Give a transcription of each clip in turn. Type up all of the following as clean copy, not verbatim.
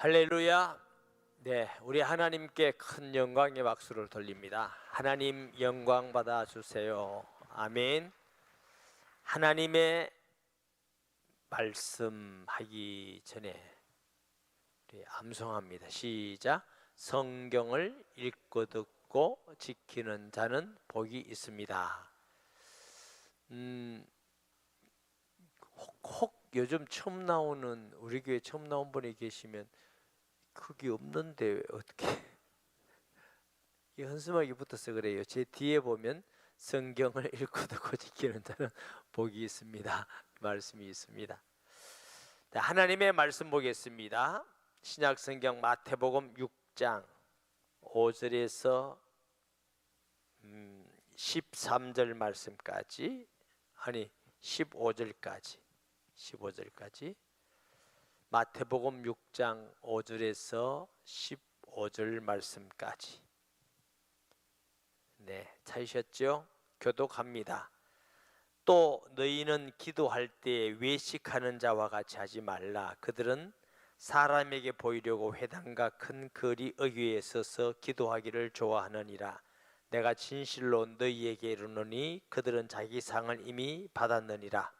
할렐루야. 네, 우리 하나님께 큰 영광의 박수를 돌립니다. 하나님 영광 받아 주세요. 아멘. 하나님의 말씀하기 전에 우리 암송합니다. 시작. 성경을 읽고 듣고 지키는 자는 복이 있습니다. 혹 요즘 처음 나오는, 우리 교회 처음 나온 분이 계시면 그게 없는데 어떻게 이 현수막이 붙어서 그래요. 제 뒤에 보면 성경을 읽고 듣고 지키는 자는 복이 있습니다. 말씀이 있습니다. 네, 하나님의 말씀 보겠습니다. 신약 성경 마태복음 6장 5절에서 13절 말씀까지, 아니 15절까지 마태복음 6장 5절에서 15절 말씀까지. 네, 찾으셨죠? 교독합니다. 또 너희는 기도할 때 외식하는 자와 같이 하지 말라. 그들은 사람에게 보이려고 회당과 큰 거리 어귀에 서서 기도하기를 좋아하느니라. 내가 진실로 너희에게 이르노니 그들은 자기 상을 이미 받았느니라.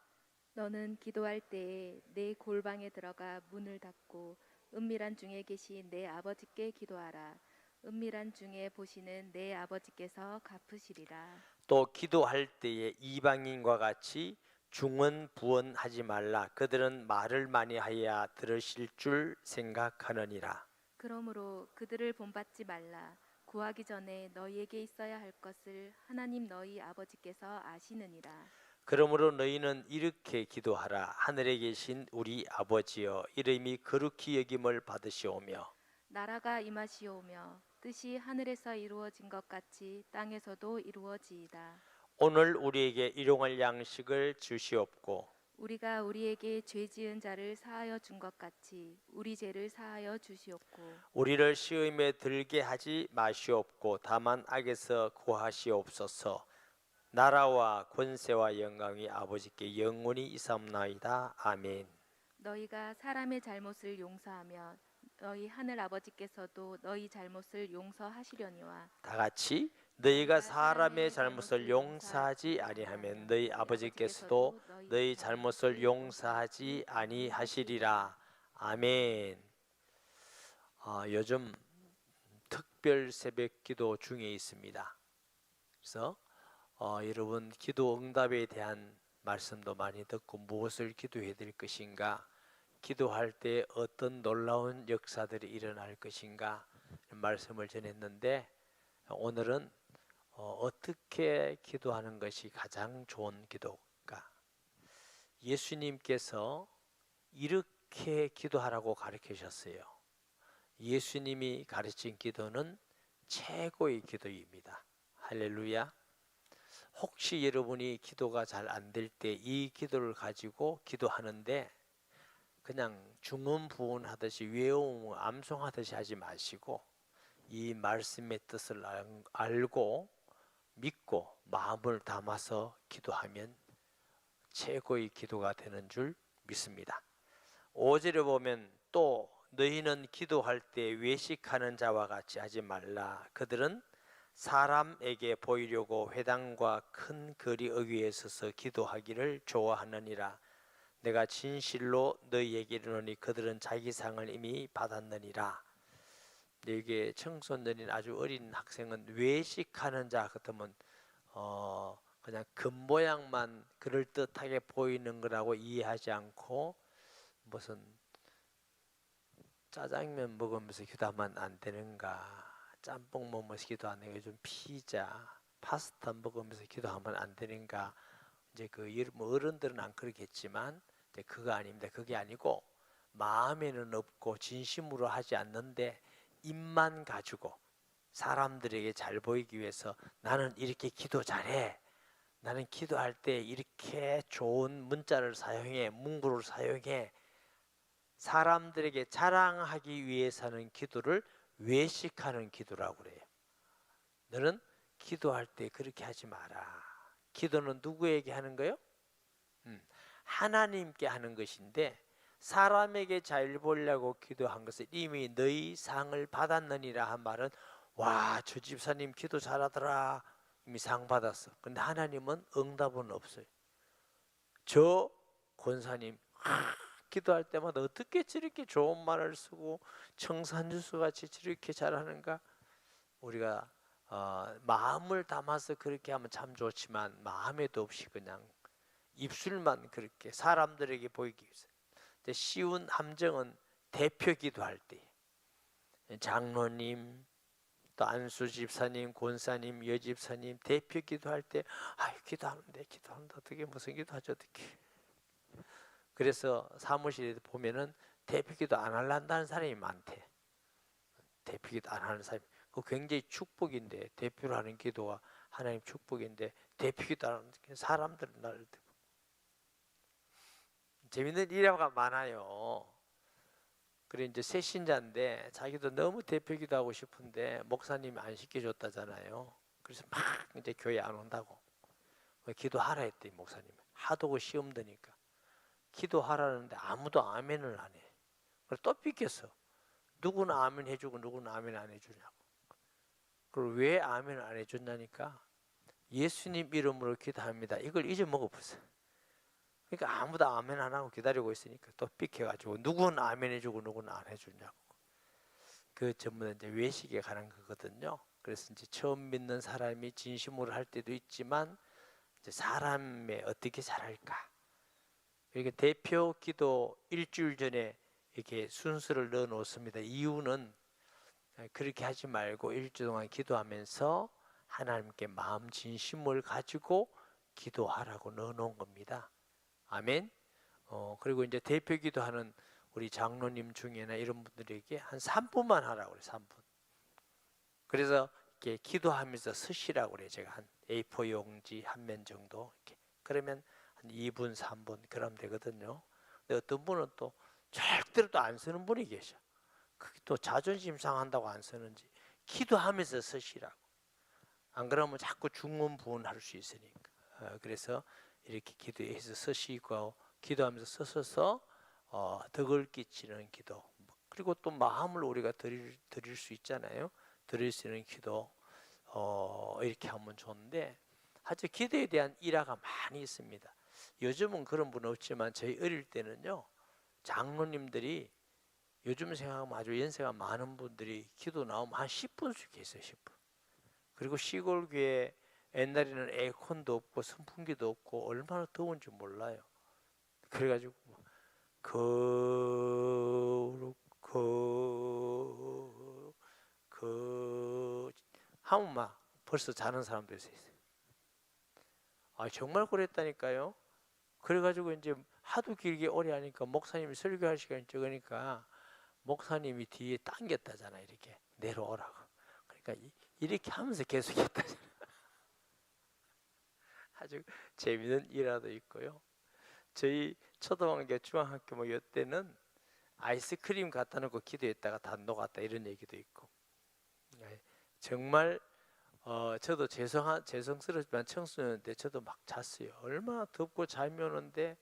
너는 기도할 때에 내 골방에 들어가 문을 닫고 은밀한 중에 계신 내 아버지께 기도하라. 은밀한 중에 보시는 내 아버지께서 갚으시리라. 또 기도할 때에 이방인과 같이 중언부언하지 말라. 그들은 말을 많이 하여야 들으실 줄 생각하느니라. 그러므로 그들을 본받지 말라. 구하기 전에 너희에게 있어야 할 것을 하나님 너희 아버지께서 아시느니라. 그러므로 너희는 이렇게 기도하라. 하늘에 계신 우리 아버지여, 이름이 거룩히 여김을 받으시오며 나라가 임하시오며 뜻이 하늘에서 이루어진 것 같이 땅에서도 이루어지이다. 오늘 우리에게 일용할 양식을 주시옵고 우리가 우리에게 죄 지은 자를 사하여 준 것 같이 우리 죄를 사하여 주시옵고 우리를 시험에 들게 하지 마시옵고 다만 악에서 구하시옵소서. 나라와 권세와 영광이 아버지께 영원히 있사옵나이다. 아멘. 너희가 사람의 잘못을 용서하며 너희 하늘 아버지께서도 너희 잘못을 용서하시려니와. 다 같이 너희가 사람의 잘못을 용서하지 아니하면 너희 아버지께서도 너희 잘못을 용서하지 아니하시리라. 아멘. 요즘 특별 새벽기도 중에 있습니다. 그래서 여러분 기도 응답에 대한 말씀도 많이 듣고 무엇을 기도해야 될 것인가, 기도할 때 어떤 놀라운 역사들이 일어날 것인가 말씀을 전했는데, 오늘은 어떻게 기도하는 것이 가장 좋은 기도일까? 예수님께서 이렇게 기도하라고 가르치셨어요. 예수님이 가르친 기도는 최고의 기도입니다. 할렐루야. 혹시 여러분이 기도가 잘 안 될 때 이 기도를 가지고 기도하는데 그냥 중언부언하듯이 외우고 암송하듯이 하지 마시고 이 말씀의 뜻을 알고 믿고 마음을 담아서 기도하면 최고의 기도가 되는 줄 믿습니다. 5절에 보면 또 너희는 기도할 때 외식하는 자와 같이 하지 말라. 그들은 사람에게 보이려고 회당과 큰 거리 어귀에 서서 기도하기를 좋아하느니라. 내가 진실로 너희에게 이르노니 그들은 자기 상을 이미 받았느니라. 이게 청소년인 아주 어린 학생은 외식하는 자 같으면 그냥 겉모양만 그럴듯하게 보이는 거라고 이해하지 않고 무슨 짜장면 먹으면서 기도하면 안 되는가, 짬뽕 먹으면서 기도하는 거, 요즘 피자, 파스타 먹으면서 기도하면 안 되는가. 이제 어른들은 안 그러겠지만 이제 그거 아닙니다. 그게 아니고 마음에는 없고 진심으로 하지 않는데 입만 가지고 사람들에게 잘 보이기 위해서 나는 이렇게 기도 잘해, 나는 기도할 때 이렇게 좋은 문자를 사용해, 문구를 사용해, 사람들에게 자랑하기 위해서 하는 기도를 외식하는 기도라고 그래요. 너는 기도할 때 그렇게 하지 마라. 기도는 누구에게 하는 거예요? 하나님께 하는 것인데 사람에게 잘 보려고 기도한 것은 이미 너희 상을 받았느니라 한 말은, 와, 저 집사님 기도 잘하더라, 이미 상 받았어. 근데 하나님은 응답은 없어요. 저 권사님 기도할 때마다 어떻게 저렇게 좋은 말을 쓰고 청산유수 같이 저렇게 잘하는가. 우리가 마음을 담아서 그렇게 하면 참 좋지만 마음에도 없이 그냥 입술만 그렇게 사람들에게 보이기 위해서. 근데 쉬운 함정은 대표 기도할 때, 장로님, 또 안수 집사님, 권사님, 여집사님 대표 기도할 때, 기도하는데 어떻게 무슨 기도하죠 어떻게. 그래서 사무실에 보면은 대표 기도 안 할란다는 사람이 많대. 대표 기도 안 하는 사람이. 그 굉장히 축복인데, 대표로 하는 기도가 하나님 축복인데 대표 기도 안 하는 사람들은 나를 재밌는 일화가 많아요. 그래 이제 새 신자인데 자기도 너무 대표 기도하고 싶은데 목사님이 안 시켜줬다잖아요. 그래서 막 이제 교회 안 온다고. 기도하라 했대 목사님. 하도 그 시험 드니까 기도하라는데 아무도 아멘을 안 해. 그래서 또 삐겠어. 누구는 아멘 해주고 누구는 아멘 안 해주냐고. 그리고 왜 아멘을 안 해줬냐니까, 예수님 이름으로 기도합니다, 이걸 잊어먹어버렸어. 그러니까 아무도 아멘 안 하고 기다리고 있으니까 또 삐켜가지고 누구는 아멘 해주고 누구는 안 해주냐고. 그 전부 이제 외식에 관한 거거든요. 그래서 이제 처음 믿는 사람이 진심으로 할 때도 있지만, 이제 사람의 어떻게 잘할까. 이렇게 대표 기도 일주일 전에 이렇게 순서를 넣어 놓습니다. 이유는 그렇게 하지 말고 일주일 동안 기도하면서 하나님께 마음 진심을 가지고 기도하라고 넣어 놓은 겁니다. 아멘. 그리고 이제 대표 기도하는 우리 장로님 중에나 이런 분들에게 한 3분만 하라고 그래요. 3분. 그래서 이렇게 기도하면서 쓰시라고 그래요. 제가 한 A4 용지 한 면 정도 이렇게. 그러면 한 2분, 3분 그러면 되거든요. 근데 어떤 분은 또 절대로 또 안 쓰는 분이 계셔. 그게 또 자존심 상한다고 안 쓰는지 기도하면서 쓰시라고. 안 그러면 자꾸 중문부원할 수 있으니까. 그래서 이렇게 기도해서 쓰시고 기도하면서 써서 덕을 끼치는 기도. 그리고 또 마음을 우리가 드릴 수 있잖아요. 드릴 수 있는 기도 이렇게 하면 좋은데, 아주 기도에 대한 일화가 많이 있습니다. 요즘은 그런 분 없지만 저희 어릴 때는요, 장로님들이 요즘 생각하면 아주 연세가 많은 분들이 기도 나오면 한 10분씩 했어요. 10분. 그리고 시골 교회 옛날에는 에어컨도 없고 선풍기도 없고 얼마나 더운지 몰라요. 그래가지고 하면 막 벌써 자는 사람도 있어요. 정말 그랬다니까요. 그래가지고 이제 하도 길게 오래 하니까 목사님이 설교할 시간이 적으니까 목사님이 뒤에 당겼다잖아. 이렇게 내려오라고. 그러니까 이렇게 하면서 계속 했다잖아. 아주 재미있는 일화도 있고요. 저희 초등학교, 중학교 뭐 이때는 아이스크림 갖다 놓고 기도했다가 다 녹았다 이런 얘기도 있고. 정말 저도 죄송스럽지만 청소년 때 저도 막 잤어요. 얼마나 덥고 잠이 오는데,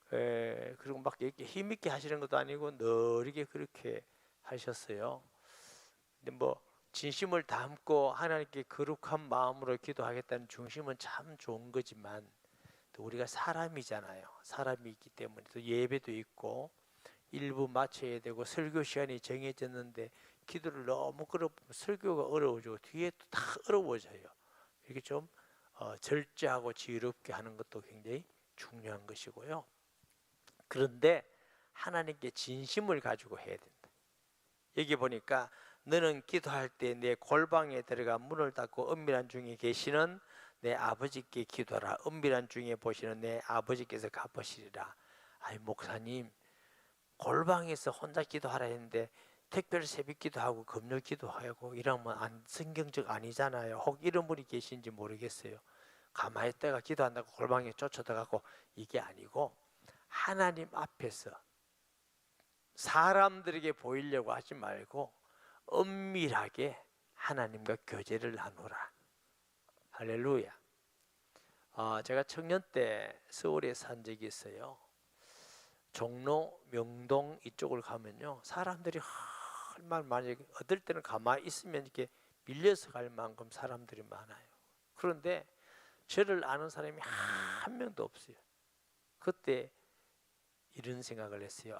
그리고 막 이렇게 힘있게 하시는 것도 아니고 느리게 그렇게 하셨어요. 근데 뭐 진심을 담고 하나님께 거룩한 마음으로 기도하겠다는 중심은 참 좋은 거지만, 또 우리가 사람이잖아요. 사람이 있기 때문에 또 예배도 있고 일부 마쳐야 되고 설교 시간이 정해졌는데 기도를 너무 설교가 어려워지고 뒤에 또 다 어려워져요. 이렇게 좀 절제하고 지혜롭게 하는 것도 굉장히 중요한 것이고요. 그런데 하나님께 진심을 가지고 해야 된다. 여기 보니까 너는 기도할 때 내 골방에 들어가 문을 닫고 은밀한 중에 계시는 내 아버지께 기도하라. 은밀한 중에 보시는 내 아버지께서 갚으시리라. 목사님, 골방에서 혼자 기도하라 했는데 특별 새벽 기도하고 금요 기도하고 이러면 성경적 아니잖아요. 혹 이런 분이 계신지 모르겠어요. 가만히 있다가 기도한다고 골방에 쫓아들어가고 이게 아니고, 하나님 앞에서 사람들에게 보이려고 하지 말고 은밀하게 하나님과 교제를 나누라. 할렐루야. 제가 청년 때 서울에 산 적이 있어요. 종로, 명동 이쪽을 가면요, 사람들이 얼마나 많이, 어떨 때는 가만히 있으면 이렇게 밀려서 갈 만큼 사람들이 많아요. 그런데 저를 아는 사람이 한 명도 없어요. 그때 이런 생각을 했어요.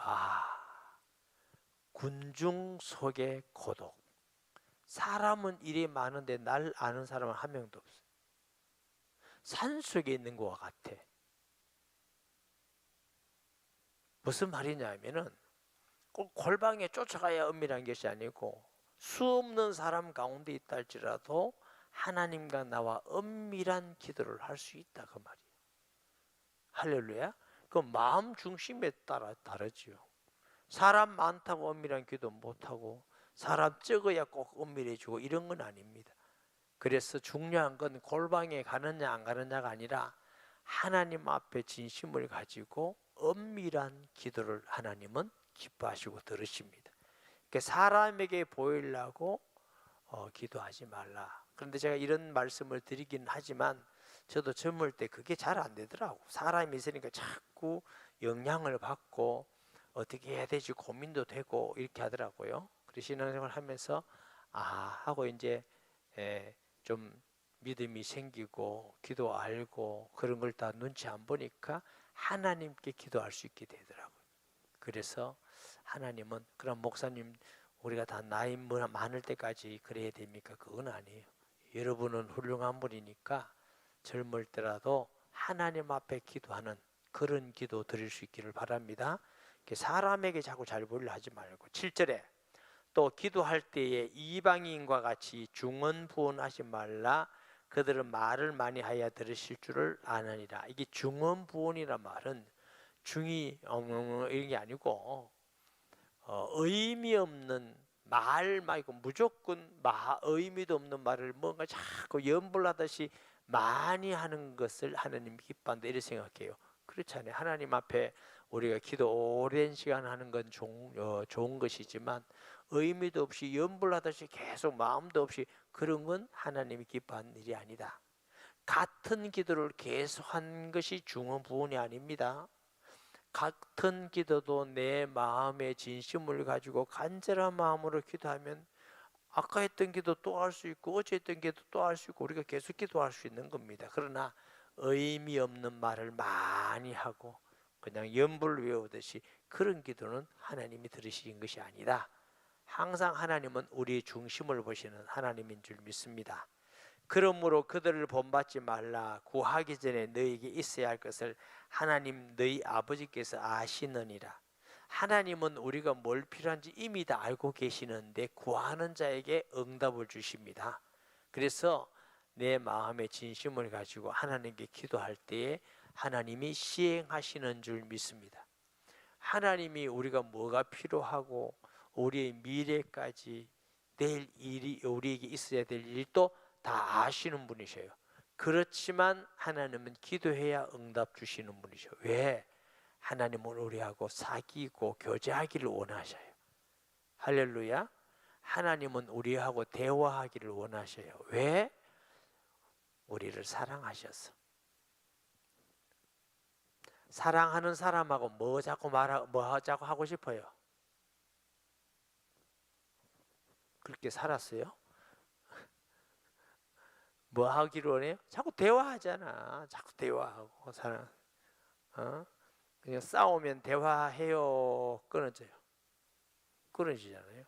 군중 속의 고독. 사람은 이리 많은데 날 아는 사람은 한 명도 없어요. 산속에 있는 것과 같아. 무슨 말이냐면은 꼭 골방에 쫓아가야 은밀한 것이 아니고 수 없는 사람 가운데 있다 할지라도 하나님과 나와 은밀한 기도를 할 수 있다, 그 말이에요. 할렐루야. 그 마음 중심에 따라 다르지요. 사람 많다고 은밀한 기도 못하고 사람 적어야 꼭 은밀해지고 이런 건 아닙니다. 그래서 중요한 건 골방에 가느냐 안 가느냐가 아니라 하나님 앞에 진심을 가지고 은밀한 기도를 하나님은 기뻐하시고 들으십니다. 그러니까 사람에게 보이려고 기도하지 말라. 그런데 제가 이런 말씀을 드리긴 하지만 저도 젊을 때 그게 잘 안 되더라고. 사람이 있으니까 자꾸 영향을 받고 어떻게 해야 되지 고민도 되고 이렇게 하더라고요. 그래서 신앙생활 하면서 하고 이제 좀 믿음이 생기고 기도 알고 그런 걸 다 눈치 안 보니까 하나님께 기도할 수 있게 되더라고요. 그래서 하나님은 그럼 목사님 우리가 다 나이 많을 때까지 그래야 됩니까? 그건 아니에요. 여러분은 훌륭한 분이니까 젊을 때라도 하나님 앞에 기도하는 그런 기도 드릴 수 있기를 바랍니다. 사람에게 자꾸 잘 보이려 하지 말고 7절에 또 기도할 때에 이방인과 같이 중언부언하지 말라. 그들은 말을 많이 하여 들으실 줄을 아느니라. 이게 중언부언이란 말은 중이 이런 게 아니고 의미 없는 말 말고 무조건 의미도 없는 말을 뭔가 자꾸 염불하듯이 많이 하는 것을 하나님 기뻐한다 이렇게 생각해요. 그렇잖아요. 하나님 앞에 우리가 기도 오랜 시간 하는 건 좋은 것이지만 의미도 없이 염불하듯이 계속 마음도 없이 그런 건 하나님이 기뻐하는 일이 아니다. 같은 기도를 계속한 것이 중언부언이 아닙니다. 같은 기도도 내 마음의 진심을 가지고 간절한 마음으로 기도하면 아까 했던 기도 또 할 수 있고 어제 했던 기도 또 할 수 있고 우리가 계속 기도할 수 있는 겁니다. 그러나 의미 없는 말을 많이 하고 그냥 연불 외우듯이 그런 기도는 하나님이 들으시는 것이 아니다. 항상 하나님은 우리의 중심을 보시는 하나님인 줄 믿습니다. 그러므로 그들을 본받지 말라. 구하기 전에 너에게 있어야 할 것을 하나님 너희 아버지께서 아시느니라. 하나님은 우리가 뭘 필요한지 이미 다 알고 계시는데 구하는 자에게 응답을 주십니다. 그래서 내 마음의 진심을 가지고 하나님께 기도할 때에 하나님이 시행하시는 줄 믿습니다. 하나님이 우리가 뭐가 필요하고 우리의 미래까지 내일 일이 우리에게 있어야 될 일도 다 아시는 분이셔요. 그렇지만 하나님은 기도해야 응답 주시는 분이셔요. 왜? 하나님은 우리하고 사귀고 교제하기를 원하셔요. 할렐루야. 하나님은 우리하고 대화하기를 원하셔요. 왜? 우리를 사랑하셔서. 사랑하는 사람하고 뭐 자꾸 하고 싶어요? 그렇게 살았어요? 뭐 하기를 원해요? 자꾸 대화하잖아. 자꾸 대화하고 사랑. 그냥 싸우면 대화해요. 끊어져요. 끊어지잖아요.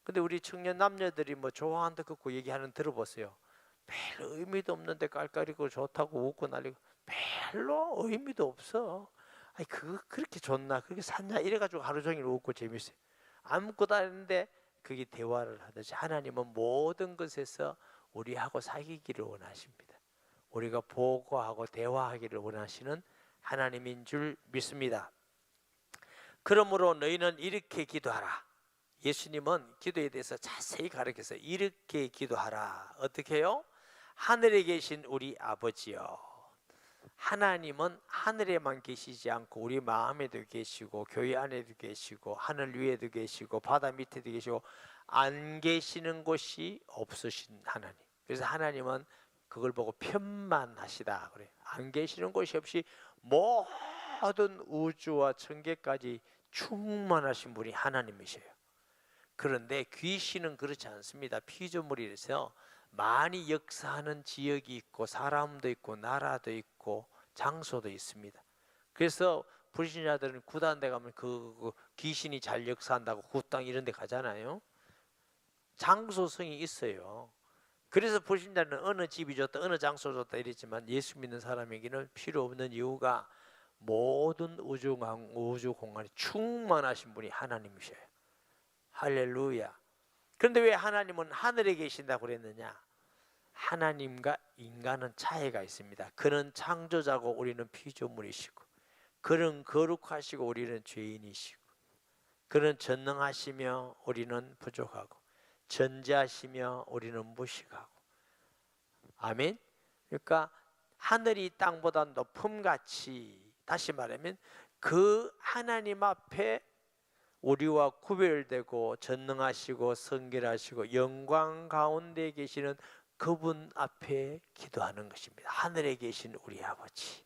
근데 우리 청년 남녀들이 뭐 좋아한다 그거 얘기하는 들어보세요. 별로 의미도 없는데 깔깔이고 좋다고 웃고 난리고 별로 의미도 없어. 아니 그거 그렇게 좋나 그렇게 샀나 이래가지고 하루 종일 웃고 재밌어요. 아무것도 아닌데 그게 대화를 하듯이 하나님은 모든 것에서 우리하고 사귀기를 원하십니다. 우리가 보고하고 대화하기를 원하시는 하나님인 줄 믿습니다. 그러므로 너희는 이렇게 기도하라. 예수님은 기도에 대해서 자세히 가르쳐서 이렇게 기도하라. 어떻게 해요? 하늘에 계신 우리 아버지여. 하나님은 하늘에만 계시지 않고 우리 마음에도 계시고 교회 안에도 계시고 하늘 위에도 계시고 바다 밑에도 계시고 안 계시는 곳이 없으신 하나님. 그래서 하나님은 그걸 보고 편만하시다 그래. 안 계시는 곳이 없이 모든 우주와 천계까지 충만하신 분이 하나님이세요. 그런데 귀신은 그렇지 않습니다. 피조물이라서 많이 역사하는 지역이 있고 사람도 있고 나라도 있고 장소도 있습니다. 그래서 불신자들은 구단대 가면 그 귀신이 잘 역사한다고 굿당 이런 데 가잖아요. 장소성이 있어요. 그래서 불신자는 어느 집이 좋다 어느 장소 좋다 이랬지만 예수 믿는 사람에게는 필요 없는 이유가 모든 우주 공간에 충만하신 분이 하나님이셔요. 할렐루야. 그런데 왜 하나님은 하늘에 계신다고 그랬느냐? 하나님과 인간은 차이가 있습니다. 그는 창조자고 우리는 피조물이시고, 그는 거룩하시고 우리는 죄인이시고, 그는 전능하시며 우리는 부족하고, 전지하시며 우리는 무식하고. 아멘. 그러니까 하늘이 땅보다 높음같이, 다시 말하면 그 하나님 앞에 우리와 구별되고 전능하시고 성결하시고 영광 가운데 계시는 그분 앞에 기도하는 것입니다. 하늘에 계신 우리 아버지.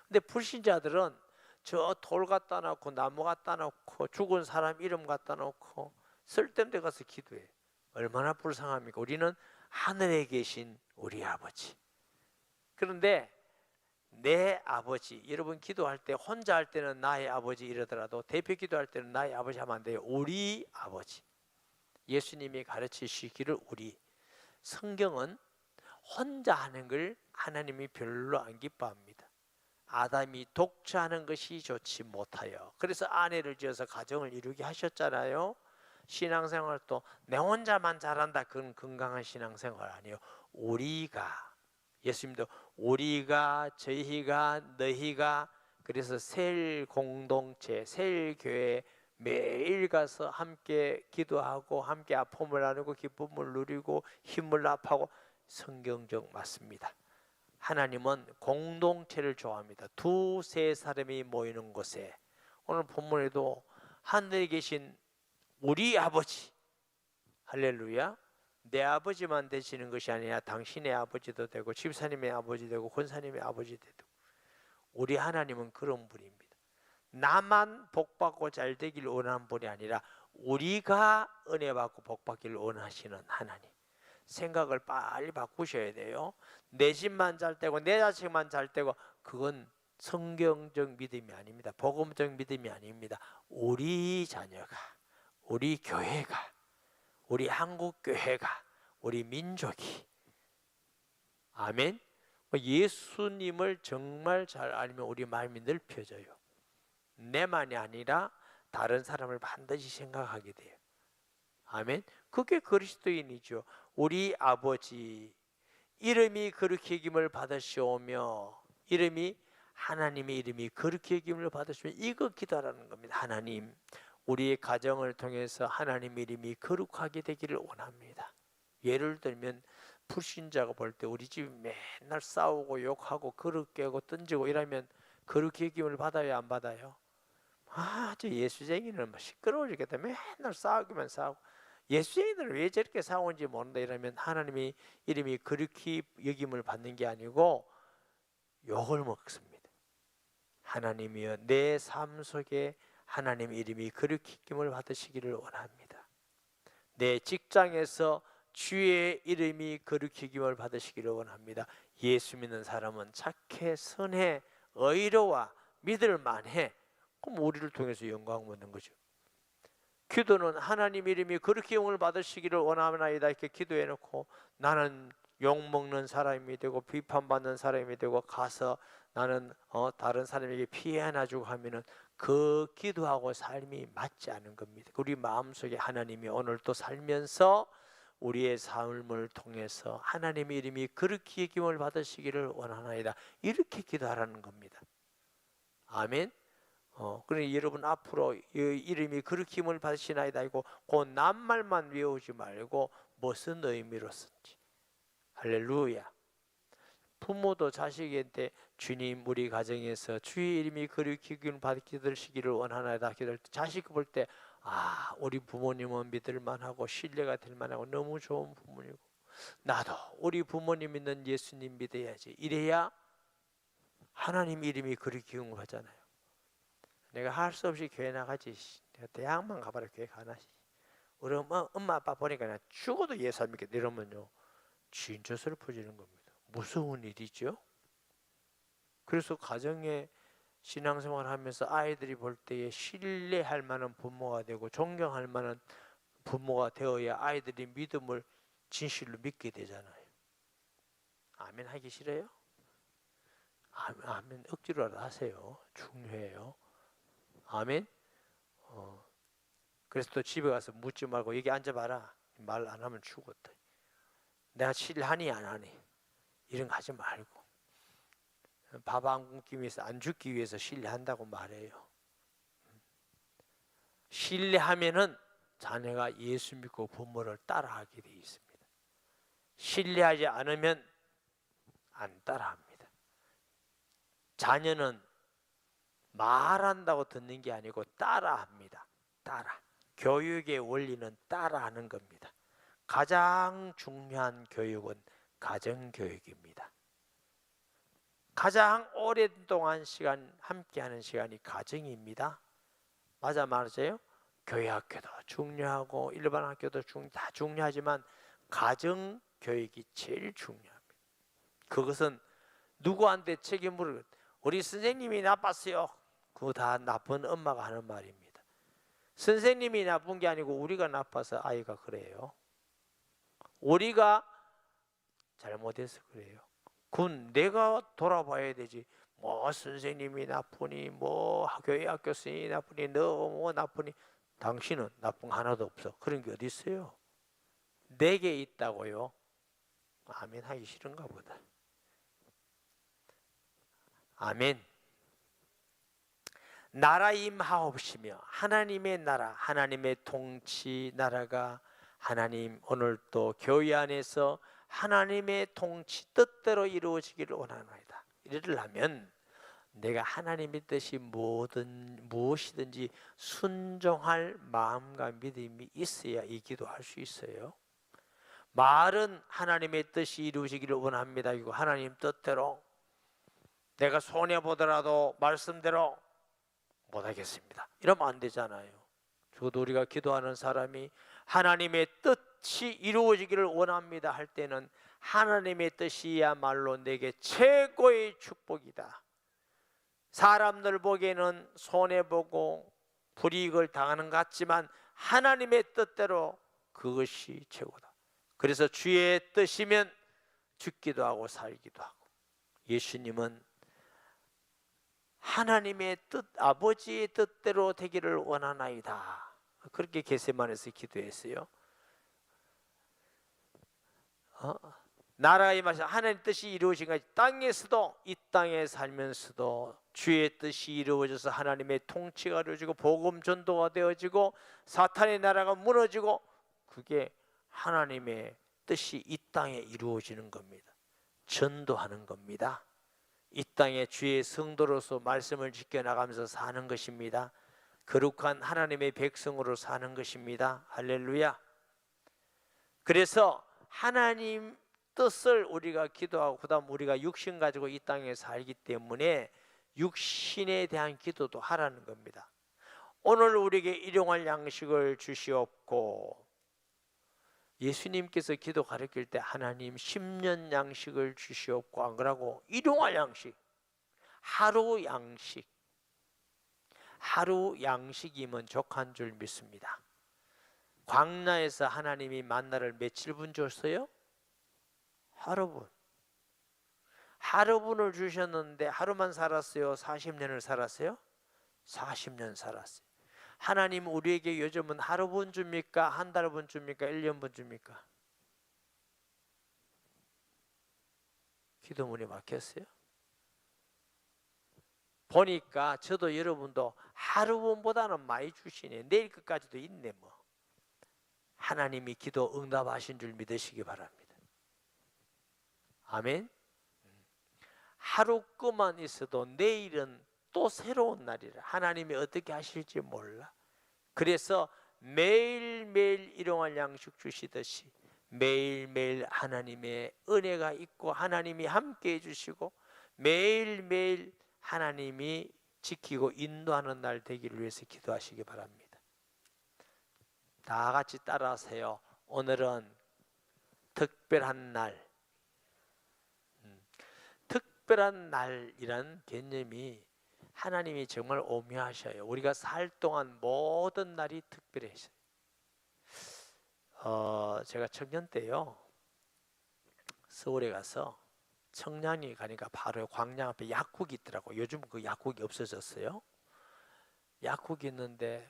근데 불신자들은 저 돌 갖다 놓고 나무 갖다 놓고 죽은 사람 이름 갖다 놓고 쓸데없는 데 가서 기도해. 얼마나 불쌍합니까? 우리는 하늘에 계신 우리 아버지. 그런데 내 아버지, 여러분 기도할 때 혼자 할 때는 나의 아버지 이러더라도 대표 기도할 때는 나의 아버지 하면 안 돼요. 우리 아버지. 예수님이 가르치시기를 우리. 성경은 혼자 하는 걸 하나님이 별로 안 기뻐합니다. 아담이 독자하는 것이 좋지 못하여. 그래서 아내를 지어서 가정을 이루게 하셨잖아요. 신앙생활도 내 혼자만 잘한다. 그건 건강한 신앙생활 아니에요. 우리가, 예수님도 우리가, 저희가, 너희가, 그래서 셀 공동체, 셀 교회 매일 가서 함께 기도하고 함께 아픔을 나누고 기쁨을 누리고 힘을 합하고 성경적 맞습니다. 하나님은 공동체를 좋아합니다. 두세 사람이 모이는 곳에, 오늘 본문에도 하늘에 계신 우리 아버지, 할렐루야, 내 아버지만 되시는 것이 아니라 당신의 아버지도 되고 집사님의 아버지 되고 권사님의 아버지 되고, 우리 하나님은 그런 분입니다. 나만 복받고 잘 되길 원하는 분이 아니라 우리가 은혜 받고 복받기를 원하시는 하나님. 생각을 빨리 바꾸셔야 돼요. 내 집만 잘 되고 내 자식만 잘 되고, 그건 성경적 믿음이 아닙니다. 복음적 믿음이 아닙니다. 우리 자녀가, 우리 교회가, 우리 한국교회가, 우리 민족이, 아멘. 예수님을 정말 잘 알면 우리 마음이 넓혀져요. 내만이 아니라 다른 사람을 반드시 생각하게 돼요. 아멘. 그게 그리스도인이죠. 우리 아버지, 이름이 거룩히 여김을 받으시오며, 이름이 하나님의 이름이 거룩히 여김을 받으시오며, 이거 기도하라는 겁니다. 하나님, 우리의 가정을 통해서 하나님의 이름이 거룩하게 되기를 원합니다. 예를 들면 불신자가 볼 때 우리 집이 맨날 싸우고 욕하고 그릇 깨고 던지고 이러면 거룩히 여김을 받아요, 안 받아요? 저 예수쟁이는 시끄러워 죽겠다. 맨날 싸우기만 싸우고, 예수쟁이들은 왜 저렇게 싸우는지 모른다 이러면 하나님이 이름이 거룩히 여김을 받는 게 아니고 욕을 먹습니다. 하나님이여, 내 삶 속에 하나님 이름이 거룩히 여김을 받으시기를 원합니다. 내 직장에서 주의 이름이 거룩히 여김을 받으시기를 원합니다. 예수 믿는 사람은 착해, 선해, 의로워, 믿을 만해. 그럼 우리를 통해서 영광 받는 거죠. 기도는 하나님 이름이 그렇게 영을 받으시기를 원하나이다 이렇게 기도해 놓고, 나는 욕먹는 사람이 되고 비판받는 사람이 되고 가서 나는 다른 사람에게 피해 하나 주고 하면은 그 기도하고 삶이 맞지 않은 겁니다. 우리 마음속에 하나님이 오늘 또 살면서 우리의 삶을 통해서 하나님의 이름이 그렇게 여김을 받으시기를 원하나이다 이렇게 기도하라는 겁니다. 아멘. 그러니 여러분 앞으로 이름이 그렇게 힘을 받으시나이다 이고 그 낱말만 외우지 말고 무슨 의미로서인지. 할렐루야. 부모도 자식한테 주님 우리 가정에서 주의 이름이 그렇게 힘을 받으시기를 원하나이다 기도할 때 자식 볼 때 우리 부모님은 믿을 만하고 신뢰가 될 만하고 너무 좋은 부모님이고 나도 우리 부모님 믿는 예수님 믿어야지, 이래야 하나님 이름이 그렇게 기용을 하잖아요. 내가 할 수 없이 교회 나가지. 내가 대학만 가봐라 교회 가나. 우리 엄마 아빠 보니까 그냥 죽어도 예수 안 믿겠다 이러면요 진짜 슬퍼지는 겁니다. 무서운 일이죠. 그래서 가정에 신앙생활을 하면서 아이들이 볼 때에 신뢰할 만한 부모가 되고 존경할 만한 부모가 되어야 아이들이 믿음을 진실로 믿게 되잖아요. 아멘 하기 싫어요? 아멘 억지로라도 하세요. 중요해요. 아멘. 그래서 또 집에 가서 묻지 말고 여기 앉아봐라. 말 안 하면 죽었다. 내가 신뢰하니 안 하니 이런 거 하지 말고 밥 안 굶기 위해서 안 죽기 위해서 신뢰한다고 말해요. 신뢰하면은 자녀가 예수 믿고 부모를 따라하게 돼 있습니다. 신뢰하지 않으면 안 따라합니다. 자녀는 말한다고 듣는 게 아니고 따라합니다. 따라. 교육의 원리는 따라하는 겁니다. 가장 중요한 교육은 가정교육입니다. 가장 오랫동안 함께하는 시간이 가정입니다. 맞아 맞아요? 교회 학교도 중요하고 일반 학교도 다 중요하지만 가정교육이 제일 중요합니다. 그것은 누구한테 책임을 우리 선생님이 나빴어요. 그거 다 나쁜 엄마가 하는 말입니다. 선생님이 나쁜 게 아니고 우리가 나빠서 아이가 그래요. 우리가 잘못해서 그래요. 그건 내가 돌아봐야 되지. 뭐 선생님이 나쁘니 뭐 교회 학교 선생님이 나쁘니 너 뭐 나쁘니 당신은 나쁜 거 하나도 없어. 그런 게 어디 있어요? 내게 있다고요. 아멘 하기 싫은가 보다. 아멘. 나라 임하옵시며 하나님의 나라 하나님의 통치 나라가 하나님 오늘 또 교회 안에서 하나님의 통치 뜻대로 이루어지기를 원하나이다. 이러려면 내가 하나님의 뜻이 무엇이든지 순종할 마음과 믿음이 있어야 이 기도할 수 있어요. 말은 하나님의 뜻이 이루어지기를 원합니다. 이거 하나님 뜻대로 내가 손해보더라도 말씀대로 못하겠습니다. 이러면 안 되잖아요. 적어도 우리가 기도하는 사람이 하나님의 뜻이 이루어지기를 원합니다 할 때는 하나님의 뜻이야말로 내게 최고의 축복이다. 사람들 보기에는 손해보고 불이익을 당하는 것 같지만 하나님의 뜻대로 그것이 최고다. 그래서 주의 뜻이면 죽기도 하고 살기도 하고 예수님은 하나님의 뜻, 아버지의 뜻대로 되기를 원하나이다. 그렇게 겟세마네에서 기도했어요. 나라의 말씀 하나님의 뜻이 이루어진 것이 땅에서도 이 땅에 살면서도 주의 뜻이 이루어져서 하나님의 통치가 이루어지고 복음 전도가 되어지고 사탄의 나라가 무너지고 그게 하나님의 뜻이 이 땅에 이루어지는 겁니다. 전도하는 겁니다. 이 땅에 주의 성도로서 말씀을 지켜나가면서 사는 것입니다. 거룩한 하나님의 백성으로 사는 것입니다. 할렐루야. 그래서 하나님 뜻을 우리가 기도하고 그 다음 우리가 육신 가지고 이 땅에 살기 때문에 육신에 대한 기도도 하라는 겁니다. 오늘 우리에게 일용할 양식을 주시옵고 예수님께서 기도 가르칠 때 하나님 10년 양식을 주시옵고 안 그러고 일용할 양식 하루 양식이면 족한 줄 믿습니다. 광야에서 하나님이 만나를 며칠 분 줬어요? 하루분을 주셨는데 하루만 살았어요? 40년을 살았어요? 40년 살았어요. 하나님 우리에게 요즘은 하루분 줍니까? 한 달분 줍니까? 1년분 줍니까? 기도문이 막혔어요. 보니까 저도 여러분도 하루분보다는 많이 주시네. 내일 끝까지도 있네 뭐. 하나님이 기도 응답하신 줄 믿으시기 바랍니다. 아멘. 하루 것만 있어도 내일은 또 새로운 날이라 하나님이 어떻게 하실지 몰라. 그래서 매일매일 일용할 양식 주시듯이 매일매일 하나님의 은혜가 있고 하나님이 함께 해주시고 매일매일 하나님이 지키고 인도하는 날 되기를 위해서 기도하시기 바랍니다. 다 같이 따라하세요. 오늘은 특별한 날. 특별한 날이란 개념이 하나님이 정말 오묘하셔요. 우리가 살 동안 모든 날이 특별해요. 제가 청년 때요, 서울에 가서 청량리 가니까 바로 광장 앞에 약국이 있더라고. 요즘 그 약국이 없어졌어요. 약국이 있는데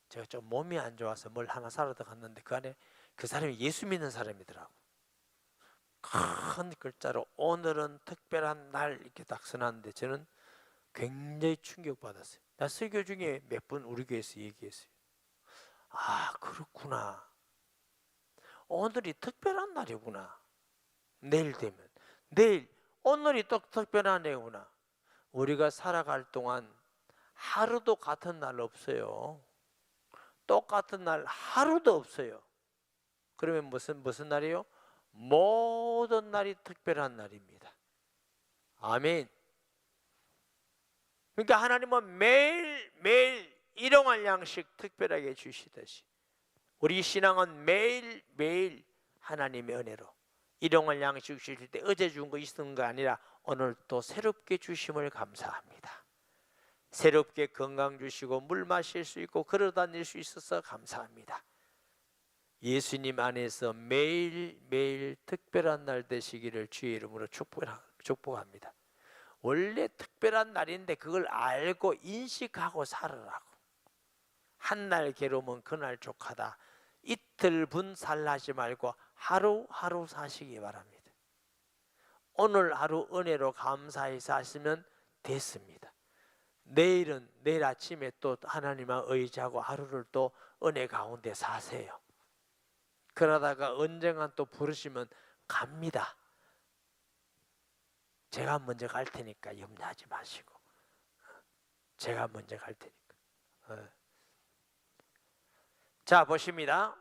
제가 좀 몸이 안 좋아서 뭘 하나 사러 갔는데 그 안에 그 사람이 예수 믿는 사람이더라고. 큰 글자로 오늘은 특별한 날 이렇게 딱 써놨는데 저는 굉장히 충격받았어요. 나 설교 중에 몇 번 우리 교회에서 얘기했어요. 아, 그렇구나. 오늘이 특별한 날이구나. 내일 되면 내일 오늘이 또 특별한 날이구나. 우리가 살아갈 동안 하루도 같은 날 없어요. 똑같은 날 하루도 없어요. 그러면 무슨 날이요? 모든 날이 특별한 날입니다. 아멘. 그러니까 하나님은 매일매일 일용할 양식 특별하게 주시듯이 우리 신앙은 매일매일 하나님의 은혜로 일용할 양식 주실 때 어제 준 거 있는 거 아니라 오늘 또 새롭게 주심을 감사합니다. 새롭게 건강 주시고 물 마실 수 있고 걸어 다닐 수 있어서 감사합니다. 예수님 안에서 매일매일 특별한 날 되시기를 주의 이름으로 축복합니다. 원래 특별한 날인데 그걸 알고 인식하고 살으라고. 한날 괴로우면 그날 족하다. 이틀 분살하지 말고 하루하루 사시기 바랍니다. 오늘 하루 은혜로 감사히 사시면 됐습니다. 내일은 내일 아침에 또 하나님만 의지하고 하루를 또 은혜 가운데 사세요. 그러다가 언젠간 또 부르시면 갑니다. 제가 먼저 갈 테니까 염려하지 마시고, 제가 먼저 갈 테니까. 자, 보십니다.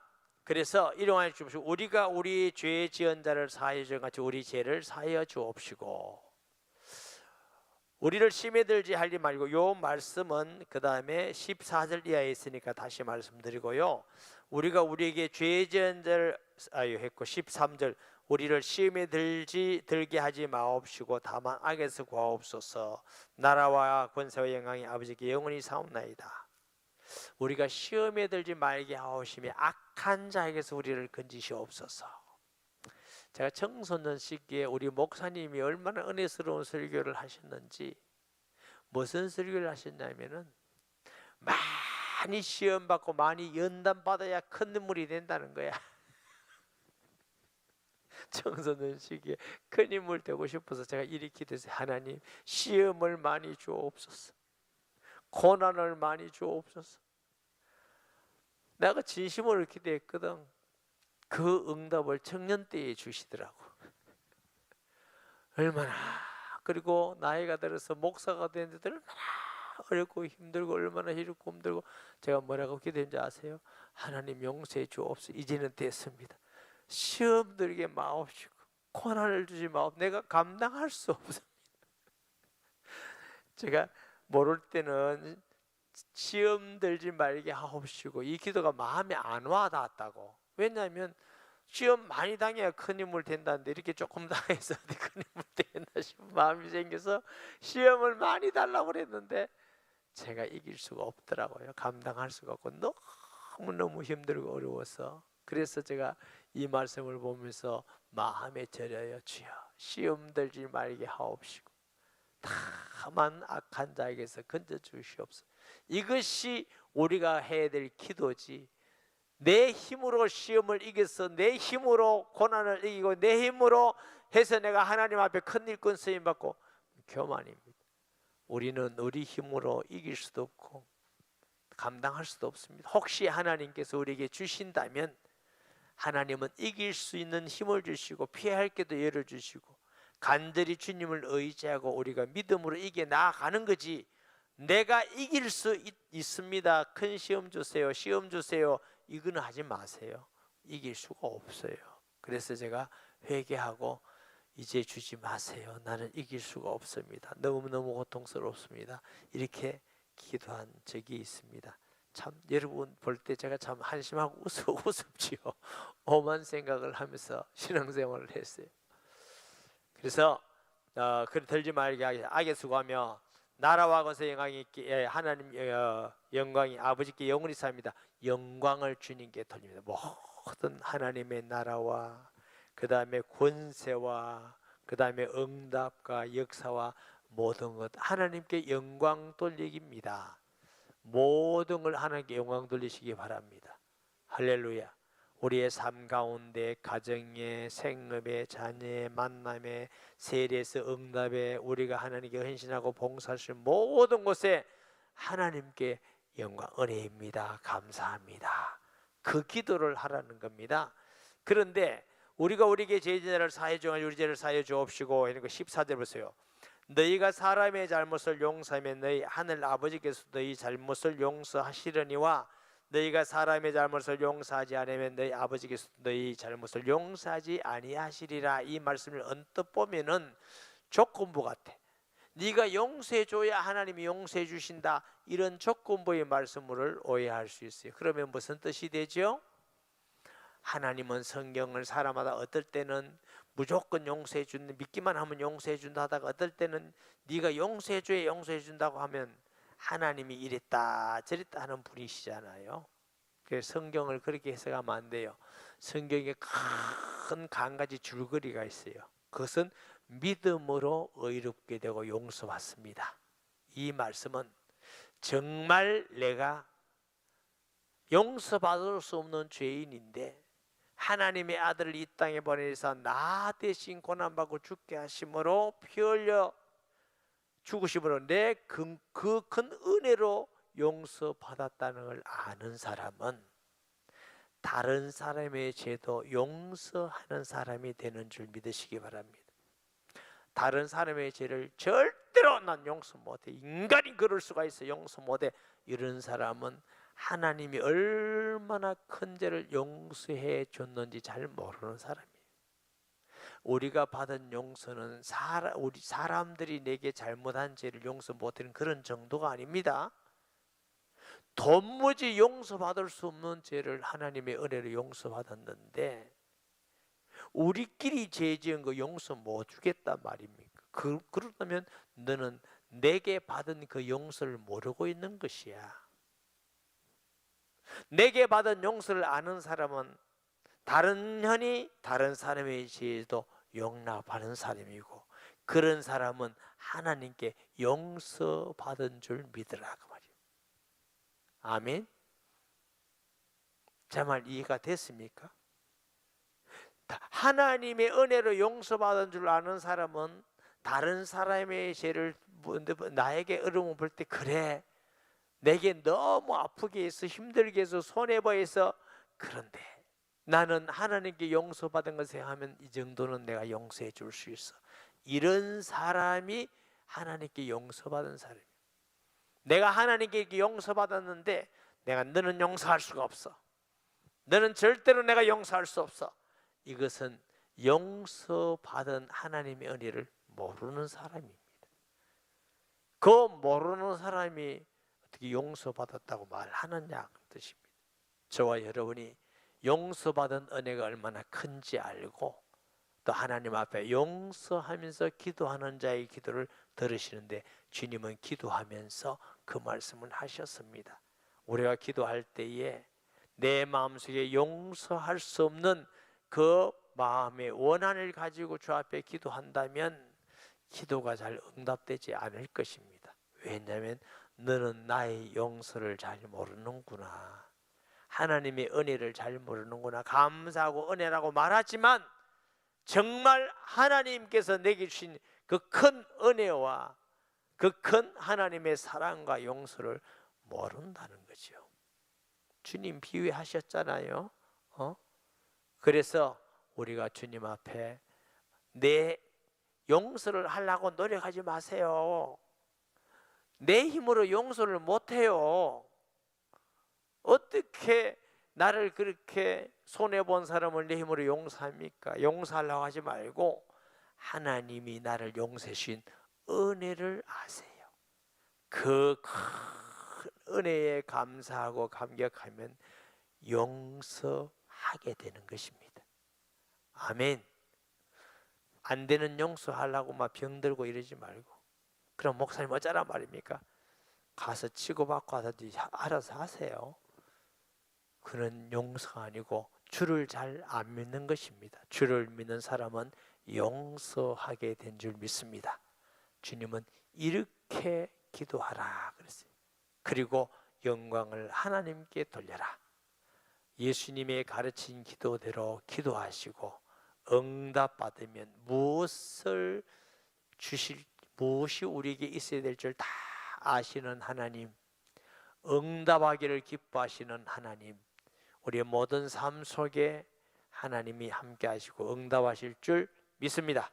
그래서 일용할 주옵시고 우리가 우리 죄 지은 자를 사하여 준 같이 우리 죄를 사하여 주옵시고. 우리를 시험에 들지 하지 말고, 요 말씀은 그 다음에 14절 이하에 있으니까 다시 말씀드리고요. 우리가 우리에게 죄 지은 자를 사하여 했고 13절 우리를 시험에 들게 하지 마옵시고 다만 악에서 구하옵소서. 나라와 권세와 영광이 아버지께 영원히 사옵나이다. 우리가 시험에 들지 말게 하오시며 악한 자에게서 우리를 건지시옵소서. 제가 청소년 시기에 우리 목사님이 얼마나 은혜스러운 설교를 하셨는지, 무슨 설교를 하셨냐면은 많이 시험 받고 많이 연단 받아야 큰 인물이 된다는 거야. 청소년 시기에 큰 인물 되고 싶어서 제가 이렇게 기도했어요. 하나님, 시험을 많이 주옵소서. 고난을 많이 주옵소서. 내가 진심으로 기도했거든. 그 응답을 청년 때에 주시더라고. 얼마나. 그리고 나이가 들어서 목사가 되는데 얼마나 어렵고 힘들고 얼마나 힘들고 힘들고 제가 뭐라고 기도했는지 아세요? 하나님 용서해 주옵소서. 이제는 됐습니다. 시험 들게 마옵시고 고난을 주지 마옵. 내가 감당할 수 없습니다. 제가 모를 때는 시험 들지 말게 하옵시고 이 기도가 마음에 안 와닿았다고. 왜냐하면 시험 많이 당해야 큰 인물 된다는데 이렇게 조금 당해서 큰 인물 되겠나 싶은 마음이 생겨서 시험을 많이 달라고 그랬는데 제가 이길 수가 없더라고요. 감당할 수가 없고 너무너무 힘들고 어려워서. 그래서 제가 이 말씀을 보면서 마음에 절여요. 주여 시험 들지 말게 하옵시고 다만 악한 자에게서 건져주시옵소서. 이것이 우리가 해야 될 기도지. 내 힘으로 시험을 이겨서 내 힘으로 고난을 이기고 내 힘으로 해서 내가 하나님 앞에 큰 일꾼 쓰임 받고 교만입니다. 우리는 우리 힘으로 이길 수도 없고 감당할 수도 없습니다. 혹시 하나님께서 우리에게 주신다면 하나님은 이길 수 있는 힘을 주시고 피할 길도 열어주시고 간절히 주님을 의지하고 우리가 믿음으로 이겨 나아가는 거지. 내가 이길 수 있습니다. 큰 시험 주세요. 시험 주세요. 이거는 하지 마세요. 이길 수가 없어요. 그래서 제가 회개하고 이제 주지 마세요. 나는 이길 수가 없습니다. 너무너무 고통스럽습니다. 이렇게 기도한 적이 있습니다. 참 여러분 볼 때 제가 참 한심하고 우습지요. 오만 생각을 하면서 신앙생활을 했어요. 그래서 그래 들지 말게 악에 수고하며 나라와 권세 영광이 있기에 하나님 영광이 아버지께 영원히 삽니다. 영광을 주님께 돌립니다. 모든 하나님의 나라와 그 다음에 권세와 그 다음에 응답과 역사와 모든 것 하나님께 영광 돌리기입니다. 모든 걸 하나님께 영광 돌리시기 바랍니다. 할렐루야. 우리의 삶 가운데 가정에 생업에 자녀에 만남에 세례에서 응답에 우리가 하나님께 헌신하고 봉사할 수 있는 모든 곳에 하나님께 영광 은혜입니다. 감사합니다. 그 기도를 하라는 겁니다. 그런데 우리가 우리에게 죄진을 사해 주어 우리 죄를 사해 주옵시고 이런 거 14절 보세요. 너희가 사람의 잘못을 용서하면 너희 하늘 아버지께서 너희 잘못을 용서하시려니와 너희가 사람의 잘못을 용서하지 않으면 너희 아버지께서 너희 잘못을 용서하지 아니하시리라. 이 말씀을 언뜻 보면은 조건부 같아. 네가 용서해 줘야 하나님이 용서해 주신다. 이런 조건부의 말씀을 오해할 수 있어요. 그러면 무슨 뜻이 되죠? 하나님은 성경을 사람마다 어떨 때는 무조건 용서해 준다, 믿기만 하면 용서해 준다 하다가 어떨 때는 네가 용서해 줘야 용서해 준다고 하면 하나님이 이랬다 저랬다 하는 분이시잖아요. 그래서 성경을 그렇게 해석하면 안 돼요. 성경에 큰 강가지 줄거리가 있어요. 그것은 믿음으로 의롭게 되고 용서받습니다. 이 말씀은 정말 내가 용서받을 수 없는 죄인인데 하나님의 아들을 이 땅에 보내서 나 대신 고난받고 죽게 하심으로 피 흘려 죽으심으로 내 그 큰 은혜로 용서받았다는 걸 아는 사람은 다른 사람의 죄도 용서하는 사람이 되는 줄 믿으시기 바랍니다. 다른 사람의 죄를 절대로 난 용서 못해, 인간이 그럴 수가 있어 용서 못해, 이런 사람은 하나님이 얼마나 큰 죄를 용서해 줬는지 잘 모르는 사람이에요. 우리가 받은 용서는 우리 사람들이 내게 잘못한 죄를 용서 못하는 그런 정도가 아닙니다. 도무지 용서받을 수 없는 죄를 하나님의 은혜로 용서받았는데 우리끼리 죄 지은 거 용서 못 주겠단 말입니까? 그렇다면 너는 내게 받은 그 용서를 모르고 있는 것이야. 내게 받은 용서를 아는 사람은 다른 사람의 죄도 용납하는 사람이고 그런 사람은 하나님께 용서받은 줄 믿으라 그 말이에요. 아멘. 제 말 이해가 됐습니까? 하나님의 은혜로 용서받은 줄 아는 사람은 다른 사람의 죄를 나에게 어려움을 볼 때 그래 내게 너무 아프게 해서 힘들게 해서 손해보여 해서 그런데 나는 하나님께 용서받은 것을 생각하면 이 정도는 내가 용서해 줄 수 있어. 이런 사람이 하나님께 용서받은 사람이에요. 내가 하나님께 이렇게 용서받았는데 내가 너는 용서할 수가 없어. 너는 절대로 내가 용서할 수 없어. 이것은 용서받은 하나님의 은혜를 모르는 사람입니다. 그 모르는 사람이 어떻게 용서받았다고 말하느냐 그 뜻입니다. 저와 여러분이 용서받은 은혜가 얼마나 큰지 알고 또 하나님 앞에 용서하면서 기도하는 자의 기도를 들으시는데 주님은 기도하면서 그 말씀을 하셨습니다. 우리가 기도할 때에 내 마음속에 용서할 수 없는 그 마음의 원한을 가지고 주 앞에 기도한다면 기도가 잘 응답되지 않을 것입니다. 왜냐하면 너는 나의 용서를 잘 모르는구나, 하나님의 은혜를 잘 모르는구나, 감사하고 은혜라고 말하지만 정말 하나님께서 내게 주신 그 큰 은혜와 그 큰 하나님의 사랑과 용서를 모른다는 거죠. 주님 비유하셨잖아요. 그래서 우리가 주님 앞에 내 용서를 하려고 노력하지 마세요. 내 힘으로 용서를 못해요. 어떻게 나를 그렇게 손해본 사람을 내 힘으로 용서합니까? 용서하려고 하지 말고 하나님이 나를 용서해 주신 은혜를 아세요. 그 큰 은혜에 감사하고 감격하면 용서하게 되는 것입니다. 아멘. 안 되는 용서하려고 막 병들고 이러지 말고, 그럼 목사님 어쩌란 말입니까? 가서 치고받고 하든지 알아서 하세요. 그는 용서가 아니고 주를 잘 안 믿는 것입니다. 주를 믿는 사람은 용서하게 된 줄 믿습니다. 주님은 이렇게 기도하라 그랬어요. 그리고 영광을 하나님께 돌려라. 예수님의 가르친 기도대로 기도하시고 응답받으면 무엇이 우리에게 있어야 될 줄 다 아시는 하나님, 응답하기를 기뻐하시는 하나님, 우리의 모든 삶 속에 하나님이 함께 하시고 응답하실 줄 믿습니다.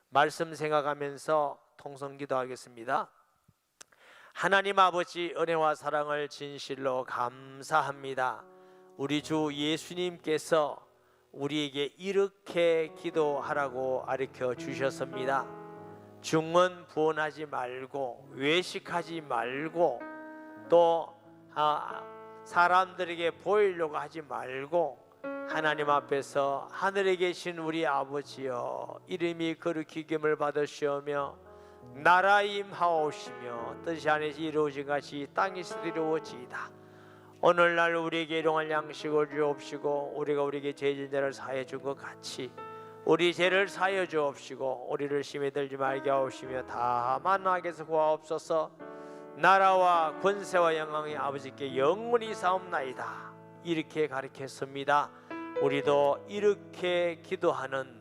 말씀 생각하면서 통성 기도하겠습니다. 하나님 아버지, 은혜와 사랑을 진실로 감사합니다. 우리 주 예수님께서 우리에게 이렇게 기도하라고 가르쳐 주셨습니다. 중언부언하지 말고, 외식하지 말고, 또 사람들에게 보이려고 하지 말고, 하나님 앞에서 하늘에 계신 우리 아버지여, 이름이 거룩히 여김을 받으시오며 나라 임하옵시며 뜻이 하늘에서 이루어진 같이 땅에서도 이루어지이다. 오늘날 우리에게 일용할 양식을 주옵시고, 우리가 우리에게 죄진 자를 사하여 준 것 같이 우리 죄를 사하여 주옵시고, 우리를 심히 들지 말게 하옵시며 다만 악에서 구하옵소서. 나라와 권세와 영광이 아버지께 영원히 사옵나이다. 이렇게 가르쳤습니다. 우리도 이렇게 기도하는,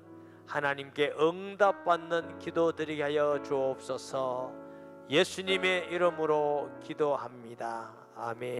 하나님께 응답받는 기도 드리게 하여 주옵소서. 예수님의 이름으로 기도합니다. 아멘.